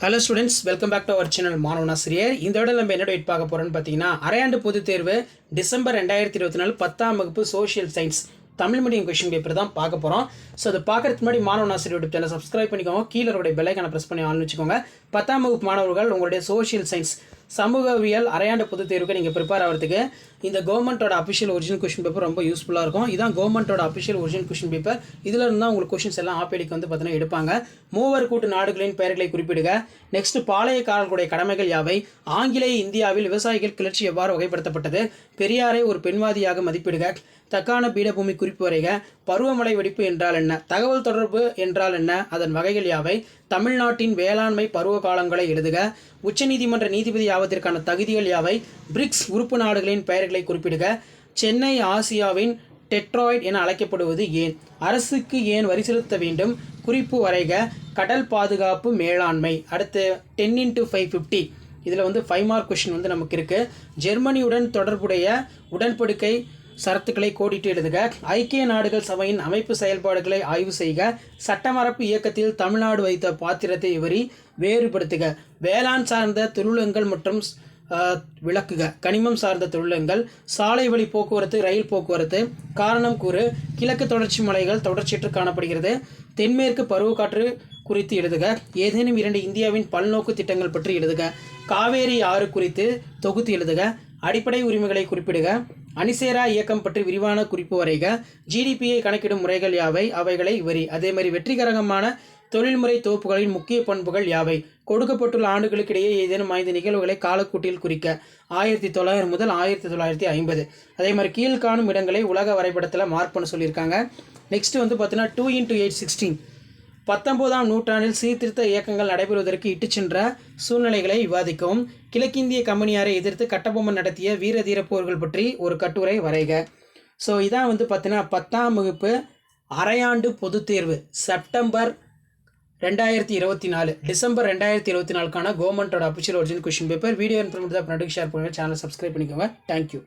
Hello students, welcome back to our channel மாணவனாசிரியர். இந்த விட நம்ம என்ன டேட் பார்க்க போகிறோம்னு பார்த்தீங்கன்னா, அரையாண்டு பொதுத் தேர்வு டிசம்பர் 2024 10ஆம் வகுப்பு social science Tamil medium question paper தான் பார்க்க போகிறோம். ஸோ அதை பார்க்கறதுக்கு முன்னாடி மாணவனாசிரியர் யூடியூப் சேனல் சப்ஸ்கிரைப் பண்ணிக்கோங்க. கீழே இருக்கிற பெல்லைக்கான ப்ரெஸ் பண்ணி ஆன் வச்சுக்கோங்க. 10ஆம் வகுப்பு மாணவர்கள் உங்களுடைய சோஷியல் சயின்ஸ் சமூகவியல் அரையாண்டு பொதுத் தேர்வுக்கு நீங்கள் ப்ரிப்பேர் ஆகிறதுக்கு இந்த கவர்மெண்ட்டோட அஃபிஷியல் ஒரிஜினல் கொஷின் பேப்பர் ரொம்ப யூஸ்ஃபுல்லாக இருக்கும். இதான் கவர்மெண்ட்டோட அஃபிஷியல் ஒரிஜினல் கொஷின் பேப்பர். இதில் இருந்தால் உங்களுக்கு கொஷின்ஸ் எல்லாம் ஆப்பேடிக்கு வந்து பார்த்தீங்கன்னா எடுப்பாங்க. மூவர் கூட்டு நாடுகளின் பெயர்களை குறிப்பிடுக. நெக்ஸ்ட், பாளையக்காரர்களுடைய கடமைகள் யாவை? ஆங்கிலேய இந்தியாவில் விவசாயிகள் கிளர்ச்சி எவ்வாறு வகைப்படுத்தப்பட்டது? பெரியாரை ஒரு பெண்வாதியாக மதிப்பிடுக. தக்கான பீடபூமி குறிப்பு வரைக. பருவமழை வெடிப்பு என்றால் என்ன? தகவல் தொடர்பு என்றால் என்ன? அதன் வகைகள் யாவை? தமிழ்நாட்டின் வேளாண்மை பருவ காலங்களை எழுதுக. உச்சநீதிமன்ற நீதிபதி ஆவதற்கான தகுதிகள் யாவை? பிரிக்ஸ் உறுப்பு நாடுகளின் பெயர்களை குறிப்பிடுக. சென்னை ஆசியாவின் டெட்ராய்ட் என அழைக்கப்படுவது ஏன்? அரசுக்கு ஏன் வரி செலுத்த வேண்டும்? குறிப்பு வரைக. கடல் பாதுகாப்பு மேலாண்மை. அடுத்து 10x550 இதில் வந்து 5 மார்க் கொஷின் வந்து நமக்கு இருக்குது. ஜெர்மனியுடன் தொடர்புடைய உடன்படிக்கை சரத்துக்களை கோடிட்டு எழுதுக. ஐக்கிய நாடுகள் சபையின் அமைப்பு செயல்பாடுகளை ஆய்வு செய்க. சட்டமரப்பு இயக்கத்தில் தமிழ்நாடு வைத்த பாத்திரத்தை விவரி வேறுபடுத்துக. வேளாண் சார்ந்த தொழிலங்கள் மற்றும் விளக்குக. கனிமம் சார்ந்த தொழிலங்கள். சாலை வழி போக்குவரத்து, ரயில் போக்குவரத்து. காரணம் கூறு. கிழக்கு தொடர்ச்சி மலைகள் தொடர்ச்சியற்று காணப்படுகிறது. தென்மேற்கு பருவக்காற்று குறித்து எழுதுக. ஏதேனும் 2 இந்தியாவின் பல்நோக்கு திட்டங்கள் பற்றி எழுதுக. காவேரி ஆறு குறித்து தொகுத்து எழுதுக. அடிப்படை உரிமைகளை குறிப்பிடுக. அணிசேரா இயக்கம் பற்றி விரிவான குறிப்பு வரைக. ஜிடிபியை கணக்கிடும் முறைகள் யாவை? அவைகளை வரி. அதே மாதிரி வெற்றிகரமான தொழில்முறை தொகுப்புகளின் முக்கிய பண்புகள் யாவை? கொடுக்கப்பட்டுள்ள ஆண்டுகளுக்கிடையே ஏதேனும் 5 நிகழ்வுகளை காலக்கூட்டில் குறிக்க. 1900 முதல் 1950. அதே மாதிரி கீழ்காணும் இடங்களை உலக வரைபடத்தில் மார்க் பண்ண சொல்லியிருக்காங்க. நெக்ஸ்ட் வந்து பார்த்தீங்கன்னா 2x8 16 19ஆம் நூற்றாண்டில் சீர்திருத்த இயக்கங்கள் நடைபெறுவதற்கு இட்டுச் சென்ற சூழ்நிலைகளை விவாதிக்கவும். கிழக்கிந்திய கம்பெனியாரை எதிர்த்து கட்டபொம்மன் நடத்திய வீர தீர போர்கள் பற்றி ஒரு கட்டுரை வரைக. ஸோ இதான் வந்து பார்த்தீங்கன்னா 10ஆம் வகுப்பு அரையாண்டு பொதுத் தேர்வு செப்டம்பர் 2024 டிசம்பர் 2024க்கான கவர்மெண்ட்டோட official original question paper. Video informative தான் ஷேர் பண்ணுங்கள். சேனல் சப்ஸ்கிரைப் பண்ணிக்கோங்க. தேங்க்யூ.